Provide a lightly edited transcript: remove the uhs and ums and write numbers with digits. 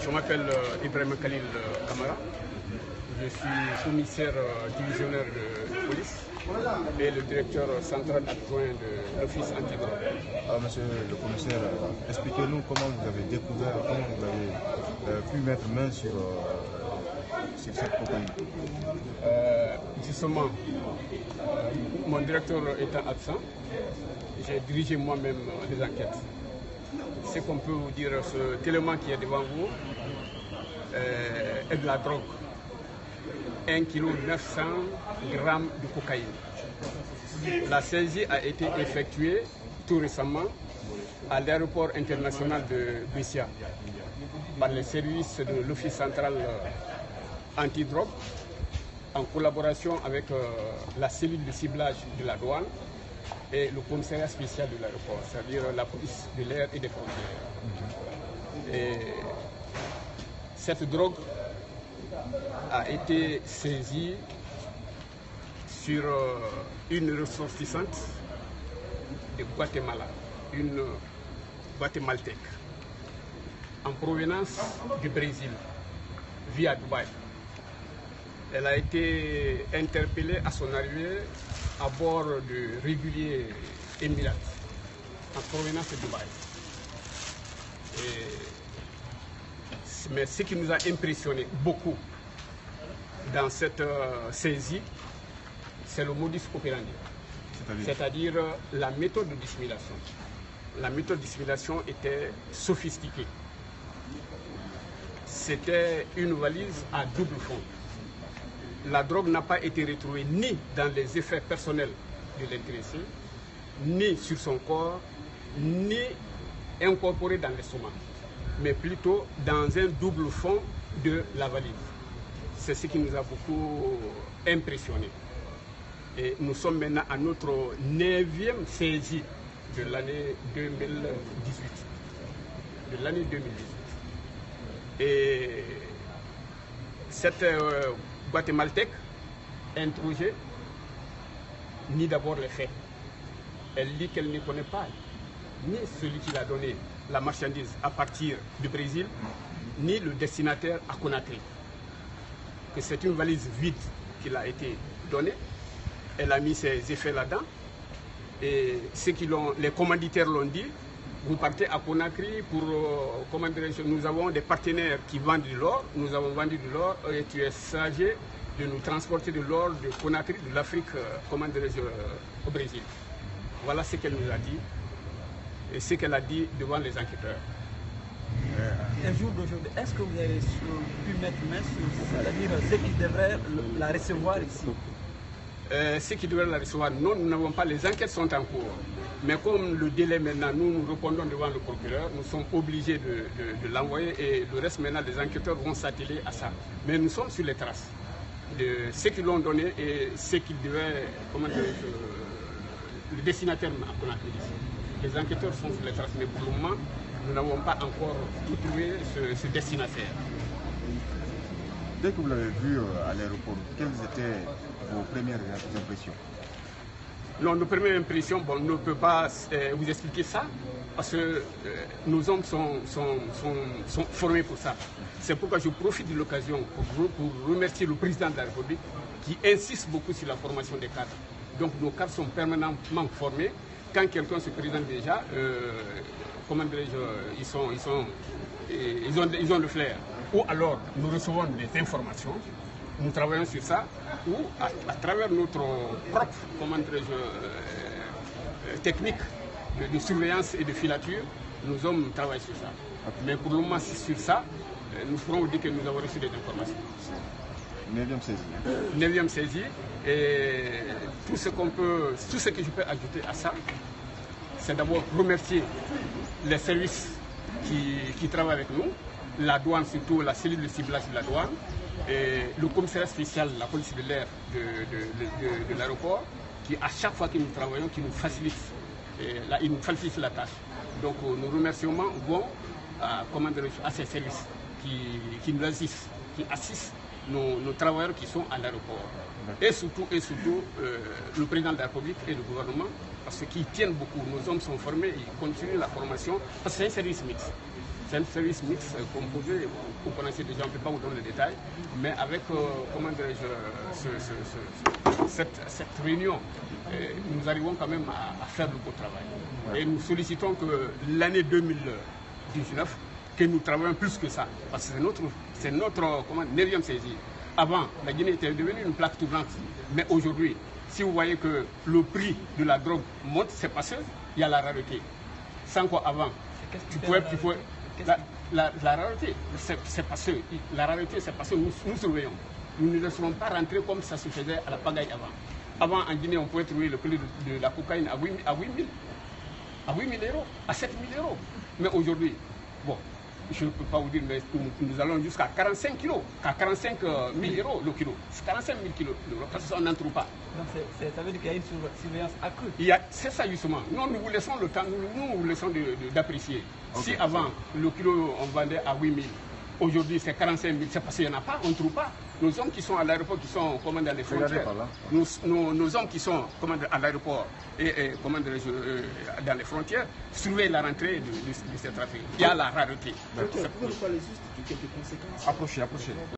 Je m'appelle Ibrahim Khalil Kamara. Je suis commissaire divisionnaire de police et le directeur central adjoint de l'office antidrogue. Alors, monsieur le commissaire, expliquez-nous comment vous avez découvert, comment vous avez pu mettre main sur cette compagnie. Justement, mon directeur étant absent, j'ai dirigé moi-même les enquêtes. Ce qu'on peut vous dire, ce élément qui est devant vous est de la drogue. 1,9 kg de cocaïne. La saisie a été effectuée tout récemment à l'aéroport international de Bessia par les services de l'Office central antidrogue en collaboration avec la cellule de ciblage de la douane et le commissariat spécial de l'aéroport, c'est-à-dire la police de l'air et des frontières. Et cette drogue a été saisie sur une ressortissante de Guatemala, une guatémaltèque, en provenance du Brésil, via Dubaï. Elle a été interpellée à son arrivée à bord du régulier Emirates, en provenance de Dubaï. Mais ce qui nous a impressionné beaucoup dans cette saisie, c'est le modus operandi, c'est-à-dire la méthode de dissimulation. La méthode de dissimulation était sophistiquée. C'était une valise à double fond. La drogue n'a pas été retrouvée ni dans les effets personnels de l'intéressé, ni sur son corps, ni incorporée dans l'estomac, mais plutôt dans un double fond de la valise. C'est ce qui nous a beaucoup impressionné. Et nous sommes maintenant à notre 9e saisie de l'année 2018. De l'année 2018. Et cette guatémaltèque interrogée nie d'abord les faits. Elle dit qu'elle ne connaît pas ni celui qui l'a donné la marchandise à partir du Brésil, ni le destinataire à Conakry. Que c'est une valise vide qui l'a été donnée. Elle a mis ses effets là-dedans. Et les commanditaires l'ont dit, vous partez à Conakry pour, nous avons des partenaires qui vendent de l'or, nous avons vendu de l'or et tu es chargé de nous transporter de l'or de Conakry, de l'Afrique, au Brésil. Voilà ce qu'elle nous a dit et ce qu'elle a dit devant les enquêteurs. Un jour d'aujourd'hui, est-ce que vous avez pu mettre main sur, c'est-à-dire ceux qui devraient la recevoir ici? Ceux qui devraient la recevoir, non, nous n'avons pas, les enquêtes sont en cours. Mais comme le délai maintenant, nous répondons devant le procureur, nous sommes obligés de l'envoyer et le reste maintenant, les enquêteurs vont s'atteler à ça. Mais nous sommes sur les traces de ceux qui l'ont donné et ceux qui devaient, le destinataire qu'on a fait ici. Les enquêteurs sont sur les traces, mais pour le moment, nous n'avons pas encore trouvé ce destinataire. Dès que vous l'avez vu à l'aéroport, quelles étaient vos premières impressions? Non, nos premières impressions, bon, on ne peut pas vous expliquer ça, parce que nos hommes sont formés pour ça. C'est pourquoi je profite de l'occasion pour remercier le président de la République qui insiste beaucoup sur la formation des cadres. Donc nos cadres sont permanemment formés. Quand quelqu'un se présente déjà, ils ont le flair. Ou alors nous recevons des informations, nous travaillons sur ça, ou à travers notre propre technique de surveillance et de filature, nous hommes travaillent sur ça. Mais pour le moment, sur ça, nous pourrons vous dire que nous avons reçu des informations. 9e saisie. 9e saisie. Et tout ce que je peux ajouter à ça, c'est d'abord remercier les services qui travaillent avec nous, la douane, surtout la cellule de ciblage de la douane, et le commissariat spécial, la police de l'air de l'aéroport, qui à chaque fois que nous travaillons, qui nous facilite, il nous facilite la tâche. Donc nos remerciements vont à ces services qui nous assistent, qui assistent nos travailleurs qui sont à l'aéroport. Et surtout le président de la République et le gouvernement, parce qu'ils tiennent beaucoup. Nos hommes sont formés, ils continuent la formation, parce que c'est un service mixte. C'est un service mixte composé, vous connaissez déjà, on ne peut pas vous donner les détails, mais avec, comment dirais-je, cette réunion, nous arrivons quand même à faire le beau travail. Et nous sollicitons que l'année 2019, que nous travaillons plus que ça, parce que c'est notre 9e saisie. Avant, la Guinée était devenue une plaque tournante, mais aujourd'hui, si vous voyez que le prix de la drogue monte, c'est parce qu'il y a la rareté. Sans quoi avant, la rareté, c'est parce que nous surveillons. Nous ne laisserons pas rentrer comme ça se faisait à la pagaille avant. Avant, en Guinée, on pouvait trouver le prix de la cocaïne à 8 000 euros, à 7 000 euros. Mais aujourd'hui, bon, je ne peux pas vous dire, mais nous allons jusqu'à 45 kilos, à 45 000 euros le kilo. C'est 45 000 kilos, parce qu'on n'en trouve pas. Donc ça veut dire qu'il y a une surveillance accrue. C'est ça justement. Nous vous laissons le temps, nous vous laissons d'apprécier. Okay. Si avant, le kilo, on vendait à 8 000, aujourd'hui c'est 45 000, c'est parce qu'il n'y en a pas, on ne trouve pas. Nos hommes qui sont à l'aéroport, qui sont dans les frontières, nos hommes qui sont à l'aéroport et dans les frontières, surveillent la rentrée de ces trafics. Il y a la rareté. Vous pouvez nous parler juste de quelques conséquences? Approchez.